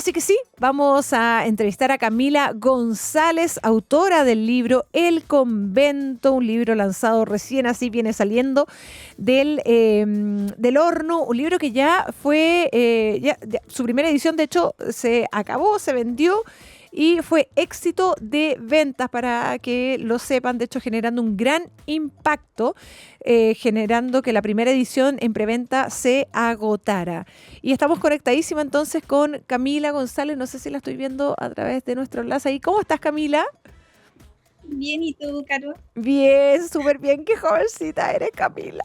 Así que sí, vamos a entrevistar a Camila González, autora del libro El Convento, un libro lanzado recién, así viene saliendo del horno, un libro que ya fue, su primera edición de hecho se acabó, se vendió y fue éxito de ventas, para que lo sepan, de hecho generando un gran impacto, generando que la primera edición en preventa se agotara. Y estamos conectadísima entonces con Camila González, no sé si la estoy viendo a través de nuestro enlace ahí. ¿Cómo estás, Camila? Bien, ¿y tú, Caro? Bien, súper bien, qué jovencita eres, Camila.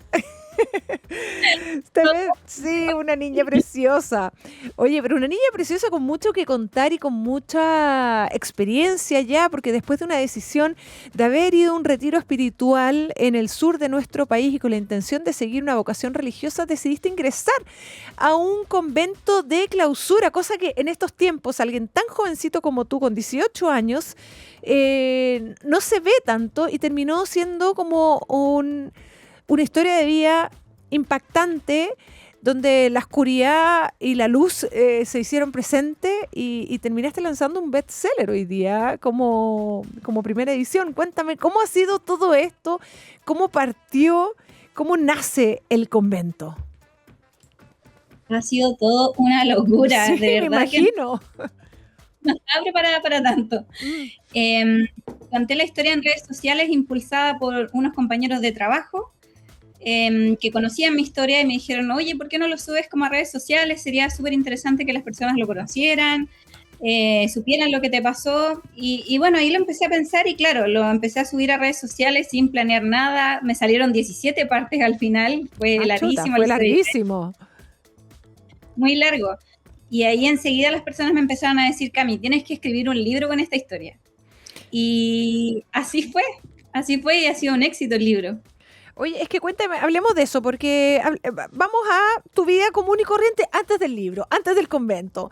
Sí, una niña preciosa. Oye, pero una niña preciosa con mucho que contar y con mucha experiencia ya, porque después de una decisión de haber ido a un retiro espiritual en el sur de nuestro país y con la intención de seguir una vocación religiosa, decidiste ingresar a un convento de clausura, cosa que en estos tiempos alguien tan jovencito como tú, con 18 años, no se ve tanto, y terminó siendo como una historia de vida impactante, donde la oscuridad y la luz se hicieron presentes, y terminaste lanzando un bestseller hoy día como primera edición. Cuéntame, ¿cómo ha sido todo esto? ¿Cómo partió? ¿Cómo nace el convento? Ha sido todo una locura, Sí, de me verdad que imagino. no estaba preparada para tanto. Mm. Conté la historia en redes sociales impulsada por unos compañeros de trabajo que conocían mi historia y me dijeron, oye, ¿por qué no lo subes como a redes sociales? Sería súper interesante que las personas lo conocieran, supieran lo que te pasó. Y bueno, ahí lo empecé a pensar y claro, lo empecé a subir a redes sociales sin planear nada. Me salieron 17 partes al final, fue Ah, chuta, larguísimo la fue historia, larguísimo. muy largo. Y ahí enseguida las personas me empezaron a decir, Cami, tienes que escribir un libro con esta historia. Y así fue y ha sido un éxito el libro. Oye, es que cuéntame, hablemos de eso, porque vamos a tu vida común y corriente antes del libro, antes del convento.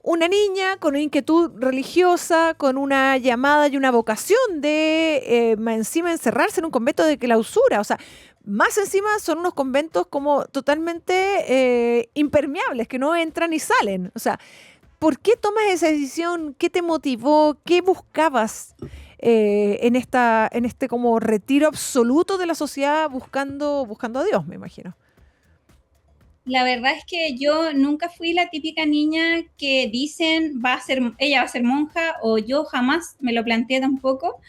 Una niña con una inquietud religiosa, con una llamada y una vocación de más encima encerrarse en un convento de clausura. O sea, más encima son unos conventos como totalmente impermeables, que no entran ni salen. O sea, ¿por qué tomas esa decisión? ¿Qué te motivó? ¿Qué buscabas en este como retiro absoluto de la sociedad, buscando a Dios, me imagino? La verdad es que yo nunca fui la típica niña que dicen ella va a ser monja, o yo jamás me lo planteé tampoco,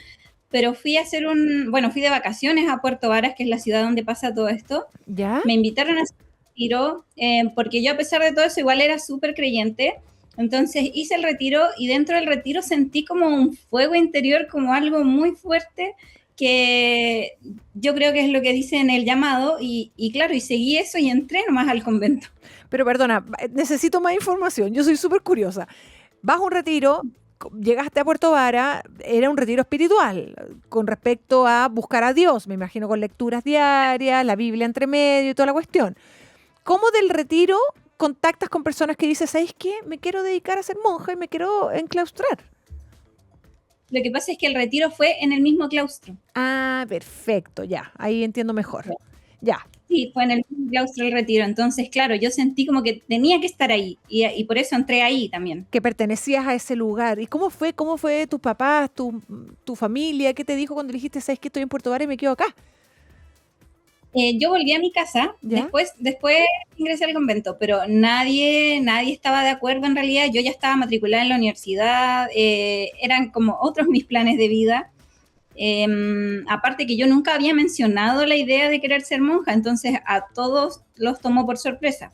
pero fui de vacaciones a Puerto Varas, que es la ciudad donde pasa todo esto. ¿Ya? Me invitaron a hacer un retiro, porque yo a pesar de todo eso igual era súper creyente. Entonces hice el retiro y dentro del retiro sentí como un fuego interior, como algo muy fuerte, que yo creo que es lo que dice en el llamado, y claro, y seguí eso y entré nomás al convento. Pero perdona, necesito más información. Yo soy súper curiosa. Vas a un retiro, llegaste a Puerto Vara, era un retiro espiritual, con respecto a buscar a Dios, me imagino, con lecturas diarias, la Biblia entre medio y toda la cuestión. ¿Cómo del retiro contactas con personas que dices, ¿sabes qué? Me quiero dedicar a ser monja y me quiero enclaustrar? Lo que pasa es que el retiro fue en el mismo claustro. Ah, perfecto, ya, ahí entiendo mejor. Ya. Sí, fue en el mismo claustro el retiro. Entonces, claro, yo sentí como que tenía que estar ahí y por eso entré ahí también. Que pertenecías a ese lugar. ¿Y cómo fue? ¿Cómo fue tus papás, tu familia? ¿Qué te dijo cuando dijiste, sabes que estoy en Puerto Vara y me quedo acá? Yo volví a mi casa, ¿Ya? después ingresé al convento, pero nadie estaba de acuerdo en realidad. Yo ya estaba matriculada en la universidad, eran como otros mis planes de vida. Aparte que yo nunca había mencionado la idea de querer ser monja, entonces a todos los tomó por sorpresa.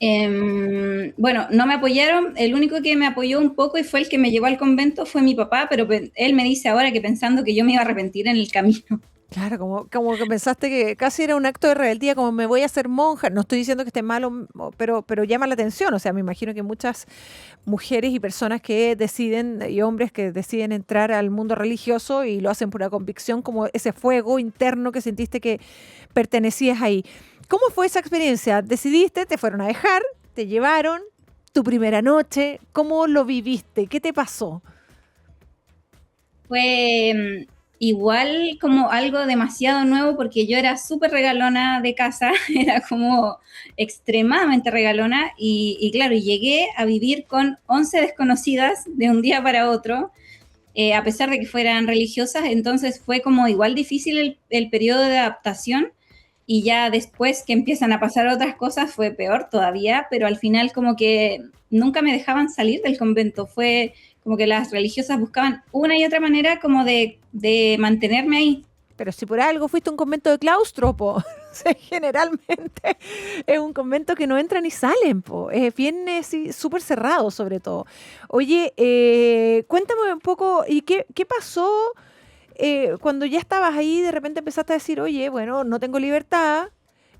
Bueno, no me apoyaron, el único que me apoyó un poco y fue el que me llevó al convento fue mi papá, pero él me dice ahora que pensando que yo me iba a arrepentir en el camino. Claro, como que pensaste que casi era un acto de rebeldía, como me voy a hacer monja. No estoy diciendo que esté malo, pero llama la atención. O sea, me imagino que muchas mujeres y personas que deciden, y hombres que deciden entrar al mundo religioso y lo hacen por una convicción, como ese fuego interno que sentiste que pertenecías ahí. ¿Cómo fue esa experiencia? ¿Decidiste? ¿Te fueron a dejar? ¿Te llevaron? ¿Tu primera noche? ¿Cómo lo viviste? ¿Qué te pasó? Fue igual como algo demasiado nuevo porque yo era súper regalona de casa, era como extremadamente regalona y claro, llegué a vivir con 11 desconocidas de un día para otro, a pesar de que fueran religiosas, entonces fue como igual difícil el periodo de adaptación y ya después que empiezan a pasar otras cosas fue peor todavía, pero al final como que nunca me dejaban salir del convento, fue como que las religiosas buscaban una y otra manera como de mantenerme ahí. Pero si por algo fuiste a un convento de claustro, po. O sea, generalmente es un convento que no entran ni salen, po. Es bien sí, súper cerrado, sobre todo. Oye, cuéntame un poco, ¿y qué pasó cuando ya estabas ahí? De repente empezaste a decir, oye, bueno, no tengo libertad,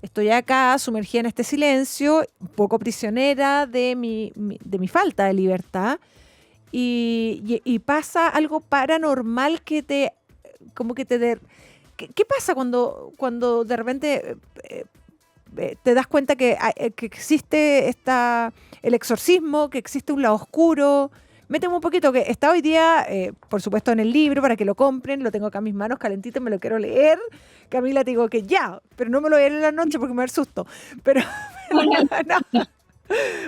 estoy acá sumergida en este silencio, un poco prisionera de mi falta de libertad, y pasa algo paranormal que te, como que te ¿qué pasa cuando de repente te das cuenta que existe el exorcismo, que existe un lado oscuro? Méteme un poquito, que está hoy día, por supuesto, en el libro para que lo compren, lo tengo acá en mis manos calentito, me lo quiero leer. Camila, te digo que ya, pero no me lo voy a leer en la noche porque me va a dar susto. Pero no,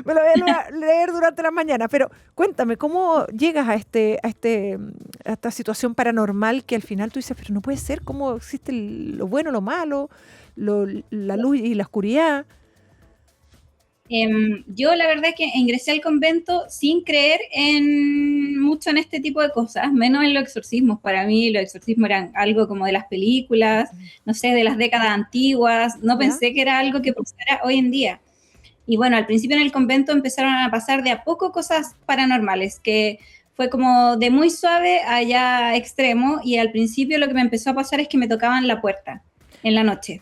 me lo voy a leer durante la mañana. Pero cuéntame, ¿cómo llegas a esta situación paranormal que al final tú dices, pero no puede ser? ¿Cómo existe lo bueno, lo malo, la luz y la oscuridad? Yo la verdad que ingresé al convento sin creer mucho en este tipo de cosas, menos en los exorcismos. Para mí los exorcismos eran algo como de las películas, no sé, de las décadas antiguas. No ¿Ya? pensé que era algo que pasara hoy en día. Y bueno, al principio en el convento empezaron a pasar de a poco cosas paranormales, que fue como de muy suave a ya extremo, y al principio lo que me empezó a pasar es que me tocaban la puerta en la noche.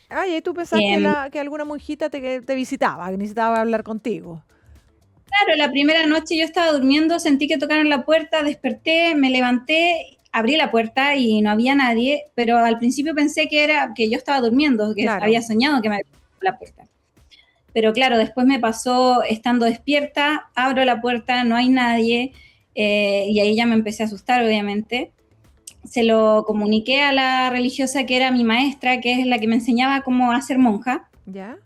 Ay, y tú pensás Eh, que alguna monjita te visitaba, que necesitaba hablar contigo. claro, la primera noche yo estaba durmiendo, sentí que tocaron la puerta, desperté, me levanté, abrí la puerta y no había nadie, pero al principio pensé que era que yo estaba durmiendo, que Claro. había soñado que me había tocado la puerta. Pero claro, después me pasó estando despierta, abro la puerta, no hay nadie, y ahí ya me empecé a asustar, obviamente. Se lo comuniqué a la religiosa que era mi maestra, que es la que me enseñaba cómo hacer monja, ¿Ya?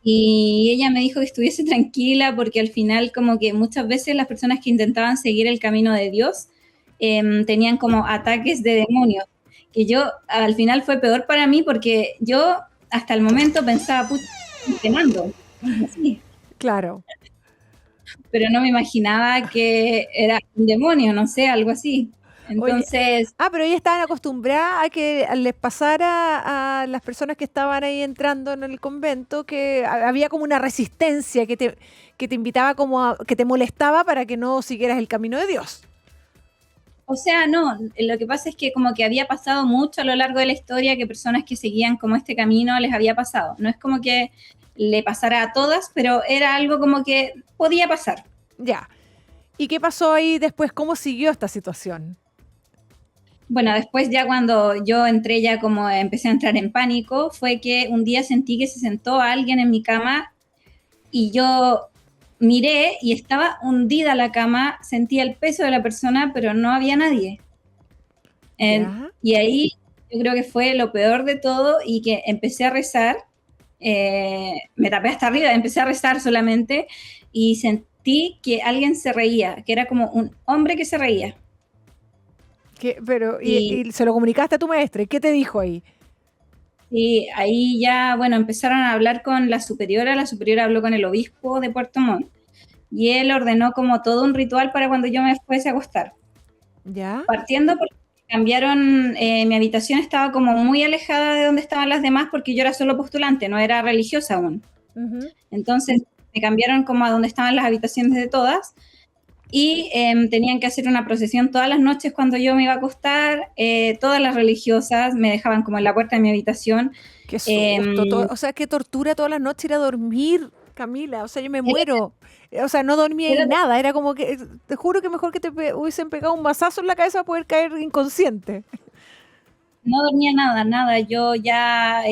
y ella me dijo que estuviese tranquila porque al final como que muchas veces las personas que intentaban seguir el camino de Dios tenían como ataques de demonios, que yo al final fue peor para mí porque yo hasta el momento pensaba, pucha, estoy entrenando, sí, Claro. pero no me imaginaba que era un demonio, no sé, algo así. Oye, Entonces, pero ellas estaban acostumbradas a que les pasara a las personas que estaban ahí entrando en el convento, que había como una resistencia que te invitaba como que te molestaba para que no siguieras el camino de Dios. o sea, no, lo que pasa es que como que había pasado mucho a lo largo de la historia que personas que seguían como este camino les había pasado. No es como que le pasara a todas, pero era algo como que podía pasar. Ya. ¿Y qué pasó ahí después? ¿Cómo siguió esta situación? Bueno, después ya cuando yo entré ya como empecé a entrar en pánico, fue que un día sentí que se sentó alguien en mi cama y yo miré y estaba hundida la cama, sentía el peso de la persona, pero no había nadie. Ya. Y ahí yo creo que fue lo peor de todo y que empecé a rezar, me tapé hasta arriba, empecé a rezar solamente y sentí que alguien se reía, que era como un hombre que se reía. Pero, Y, y se lo comunicaste a tu maestra, ¿y qué te dijo ahí? y ahí ya, bueno, empezaron a hablar con la superiora habló con el obispo de Puerto Montt y él ordenó como todo un ritual para cuando yo me fuese a acostar. ¿Ya? Partiendo porque cambiaron, mi habitación estaba como muy alejada de donde estaban las demás porque yo era solo postulante, no era religiosa aún. Ujú. Entonces me cambiaron como a donde estaban las habitaciones de todas y tenían que hacer una procesión todas las noches cuando yo me iba a acostar. Todas las religiosas me dejaban como en la puerta de mi habitación. Qué susto. Eh, O sea, qué tortura todas las noches ir a dormir, Camila. O sea, yo me muero. O sea, no dormía era, en nada. Era como que, te juro que mejor que hubiesen pegado un mazazo en la cabeza para poder caer inconsciente. no dormía nada, yo ya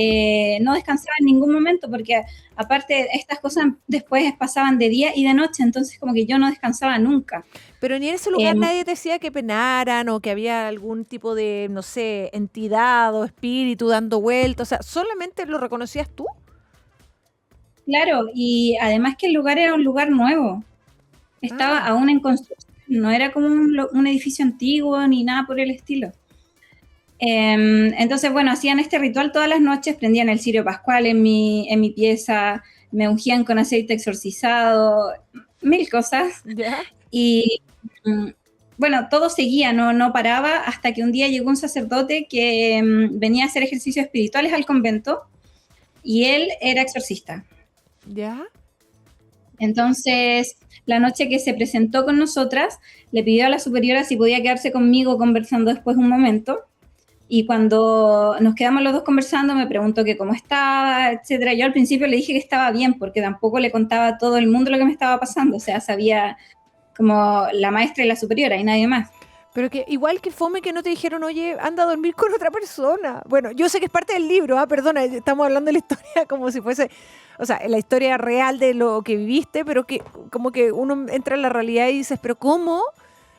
no descansaba en ningún momento porque aparte estas cosas después pasaban de día y de noche, entonces como que yo no descansaba nunca. Pero ni en ese lugar Em, nadie te decía que penaran o que había algún tipo de, no sé, entidad o espíritu dando vueltas. O sea, ¿solamente lo reconocías tú? claro, y además que el lugar era un lugar nuevo, estaba Ah, aún en construcción, no era como un edificio antiguo ni nada por el estilo. Entonces, bueno, hacían este ritual todas las noches, prendían el cirio pascual en mi pieza, me ungían con aceite exorcizado, mil cosas. ya, Y bueno, todo seguía, no paraba, hasta que un día llegó un sacerdote que venía a hacer ejercicios espirituales al convento y él era exorcista. ya. Entonces, la noche que se presentó con nosotras, le pidió a la superiora si podía quedarse conmigo conversando después un momento. Y cuando nos quedamos los dos conversando, me preguntó que cómo estaba, etcétera. Yo al principio le dije que estaba bien, porque tampoco le contaba a todo el mundo lo que me estaba pasando. O sea, sabía como la maestra y la superiora y nadie más. Pero que igual que fome que no te dijeron, oye, anda a dormir con otra persona. Bueno, yo sé que es parte del libro, perdona, estamos hablando de la historia como si fuese, o sea, la historia real de lo que viviste, pero que como que uno entra en la realidad y dices, pero ¿cómo?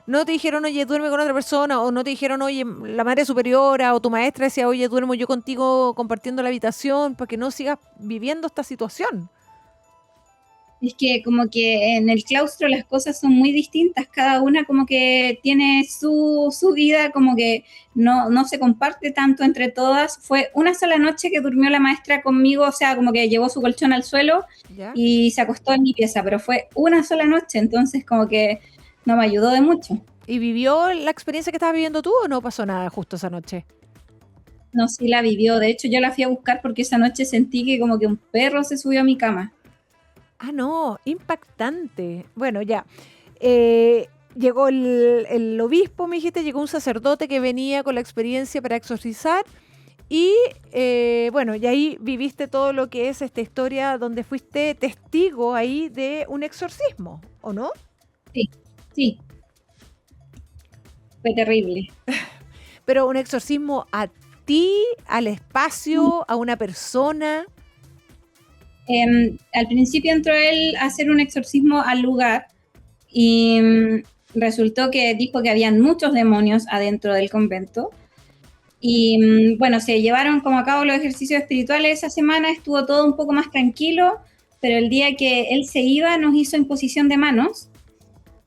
No te dijeron, oye, duerme con otra persona, o no te dijeron, oye, la madre superiora o tu maestra decía, oye, duermo yo contigo compartiendo la habitación, para que no sigas viviendo esta situación. Es que como que en el claustro las cosas son muy distintas, cada una como que tiene su vida, como que no se comparte tanto entre todas. Fue una sola noche que durmió la maestra conmigo, o sea, como que llevó su colchón al suelo ¿Ya? y se acostó en mi pieza, pero fue una sola noche, entonces como que no me ayudó de mucho. ¿Y vivió la experiencia que estabas viviendo tú o no pasó nada justo esa noche? No, sí la vivió, de hecho yo la fui a buscar porque esa noche sentí que como que un perro se subió a mi cama. Ah, no, impactante. Bueno, ya. Llegó el obispo, me dijiste, llegó un sacerdote que venía con la experiencia para exorcizar y bueno, y ahí viviste todo lo que es esta historia donde fuiste testigo ahí de un exorcismo, ¿o no? Sí, sí, fue terrible. Pero un exorcismo a ti, al espacio, a una persona. Al principio entró él a hacer un exorcismo al lugar y resultó que dijo que habían muchos demonios adentro del convento. Y bueno, se llevaron como a cabo los ejercicios espirituales esa semana, estuvo todo un poco más tranquilo, pero el día que él se iba nos hizo imposición de manos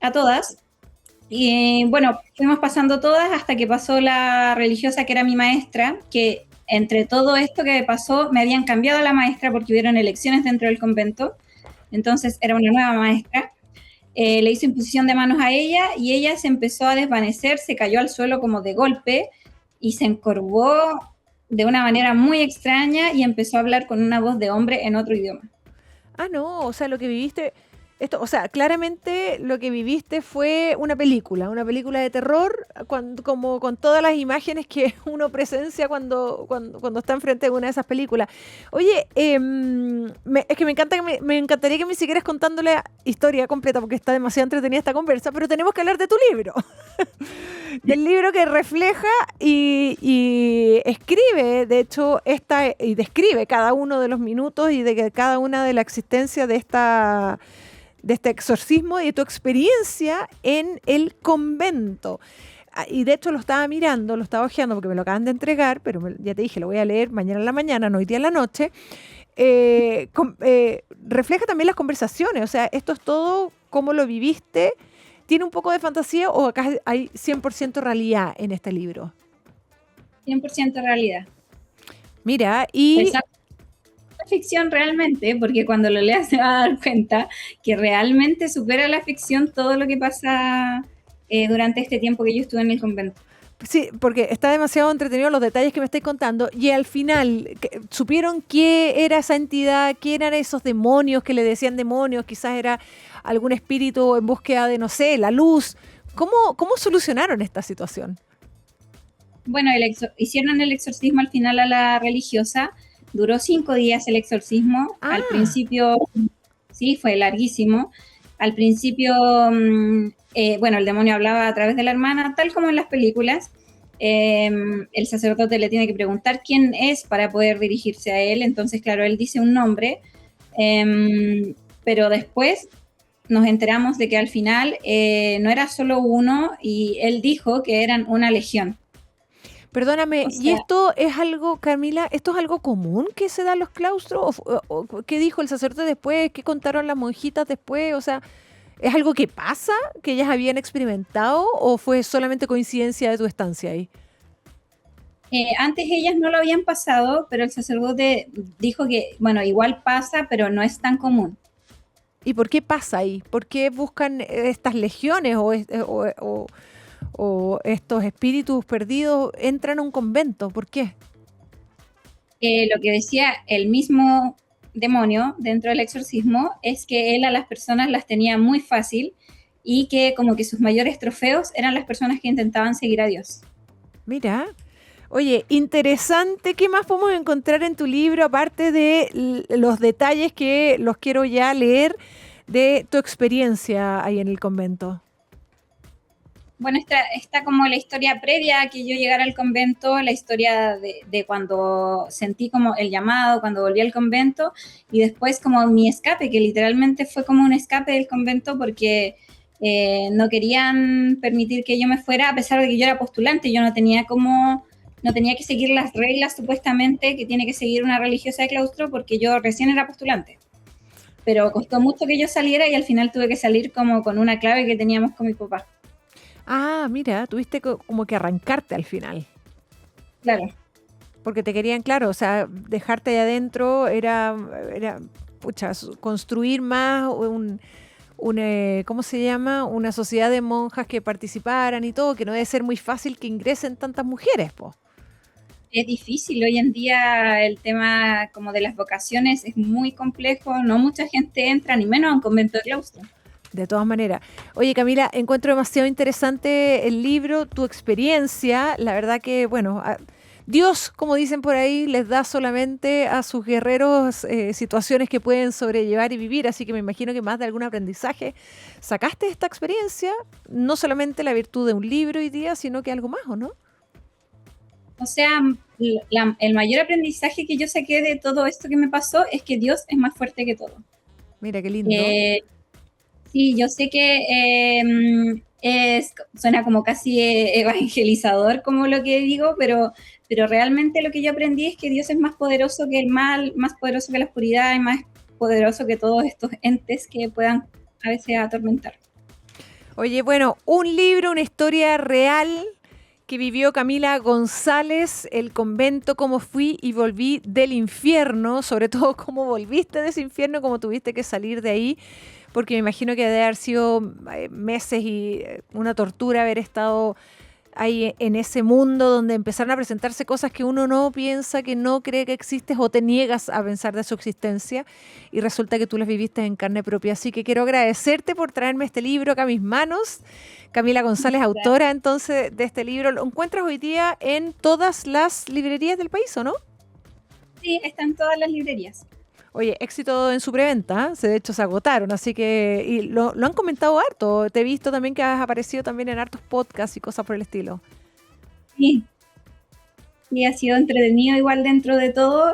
a todas. Y bueno, fuimos pasando todas hasta que pasó la religiosa que era mi maestra, que entre todo esto que pasó me habían cambiado a la maestra porque hubieron elecciones dentro del convento, entonces era una nueva maestra. Le hizo imposición de manos a ella y ella se empezó a desvanecer, se cayó al suelo como de golpe y se encorvó de una manera muy extraña y empezó a hablar con una voz de hombre en otro idioma. Ah, no, o sea, lo que viviste, esto, o sea, claramente lo que viviste fue una película de terror, como con todas las imágenes que uno presencia cuando está enfrente de una de esas películas. Oye, es que me encanta me encantaría que me siguieras contando la historia completa porque está demasiado entretenida esta conversa, pero tenemos que hablar de tu libro. Del libro que refleja y escribe, de hecho, y describe cada uno de los minutos y de cada una de la existencia de este exorcismo y de tu experiencia en el convento. Y de hecho lo estaba mirando, lo estaba hojeando porque me lo acaban de entregar, pero ya te dije, lo voy a leer mañana en la mañana, no hoy día en la noche. Refleja también las conversaciones, o sea, esto es todo cómo lo viviste. ¿Tiene un poco de fantasía o acá hay 100% realidad en este libro? 100% realidad. Mira, y Exacto. Ficción realmente, porque cuando lo leas se va a dar cuenta que realmente supera la ficción todo lo que pasa durante este tiempo que yo estuve en el convento. sí, porque está demasiado entretenido los detalles que me estáis contando y al final supieron qué era esa entidad, quién eran esos demonios que le decían demonios, quizás era algún espíritu en búsqueda de, no sé, la luz. ¿Cómo solucionaron esta situación? Bueno, hicieron el exorcismo al final a la religiosa, duró 5 días el exorcismo, al Ah, principio, sí, fue larguísimo, al principio, bueno, el demonio hablaba a través de la hermana, tal como en las películas, el sacerdote le tiene que preguntar quién es para poder dirigirse a él. Entonces, claro, él dice un nombre, pero después nos enteramos de que al final no era solo uno y él dijo que eran una legión. Perdóname, O ¿y sea, esto es algo, Camila, esto es algo común que se da en los claustros? ¿O qué dijo el sacerdote después? ¿Qué contaron las monjitas después? O sea, ¿es algo que pasa, que ellas habían experimentado o fue solamente coincidencia de tu estancia ahí? antes ellas no lo habían pasado, pero el sacerdote dijo que, bueno, igual pasa, pero no es tan común. ¿Y por qué pasa ahí? ¿Por qué buscan estas legiones o estos espíritus perdidos entran a un convento? ¿Por qué? Lo que decía el mismo demonio dentro del exorcismo es que él a las personas las tenía muy fácil y que como que sus mayores trofeos eran las personas que intentaban seguir a Dios. Mira, oye, interesante. ¿Qué más podemos encontrar en tu libro, aparte de los detalles que los quiero ya leer de tu experiencia ahí en el convento? Bueno, está como la historia previa a que yo llegara al convento, la historia de cuando sentí como el llamado, cuando volví al convento, y después como mi escape, que literalmente fue como un escape del convento porque no querían permitir que yo me fuera, a pesar de que yo era postulante, yo no tenía que seguir las reglas supuestamente que tiene que seguir una religiosa de claustro porque yo recién era postulante. Pero costó mucho que yo saliera y al final tuve que salir como con una clave que teníamos con mi papá. Ah, mira, tuviste como que arrancarte al final, Claro. porque te querían, claro, o sea, dejarte ahí adentro era pucha, construir más ¿cómo se llama? Una sociedad de monjas que participaran y todo, que no debe ser muy fácil que ingresen tantas mujeres, pues. Es difícil hoy en día el tema como de las vocaciones es muy complejo, no mucha gente entra, ni menos a un convento de claustro. De todas maneras. Oye, Camila, encuentro demasiado interesante el libro, tu experiencia. La verdad que, bueno, Dios, como dicen por ahí, les da solamente a sus guerreros situaciones que pueden sobrellevar y vivir. Así que me imagino que más de algún aprendizaje sacaste de esta experiencia, no solamente la virtud de un libro hoy día, sino que algo más, ¿o no? O sea, el mayor aprendizaje que yo saqué de todo esto que me pasó es que Dios es más fuerte que todo. Mira, qué lindo. Eh, sí, yo sé que suena como casi evangelizador como lo que digo, pero realmente lo que yo aprendí es que Dios es más poderoso que el mal, más poderoso que la oscuridad y más poderoso que todos estos entes que puedan a veces atormentar. Oye, bueno, un libro, una historia real que vivió Camila González, el convento, cómo fui y volví del infierno, sobre todo cómo volviste de ese infierno, cómo tuviste que salir de ahí, porque me imagino que debe haber sido meses y una tortura haber estado ahí en ese mundo donde empezaron a presentarse cosas que uno no piensa, que no cree que existes o te niegas a pensar de su existencia y resulta que tú las viviste en carne propia. Así que quiero agradecerte por traerme este libro acá a mis manos. Camila González, autora entonces de este libro. ¿Lo encuentras hoy día en todas las librerías del país o no? Sí, está en todas las librerías. Oye, éxito en su preventa, ¿eh? De hecho se agotaron, así que y lo han comentado harto. Te he visto también que has aparecido también en hartos podcasts y cosas por el estilo. Sí, y ha sido entretenido igual dentro de todo,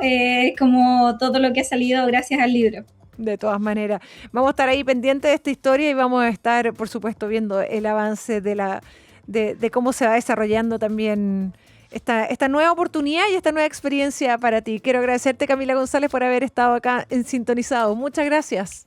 como todo lo que ha salido gracias al libro. De todas maneras, vamos a estar ahí pendientes de esta historia y vamos a estar, por supuesto, viendo el avance de cómo se va desarrollando también esta nueva oportunidad y esta nueva experiencia para ti. Quiero agradecerte, Camila González, por haber estado acá en Sintonizado. Muchas gracias.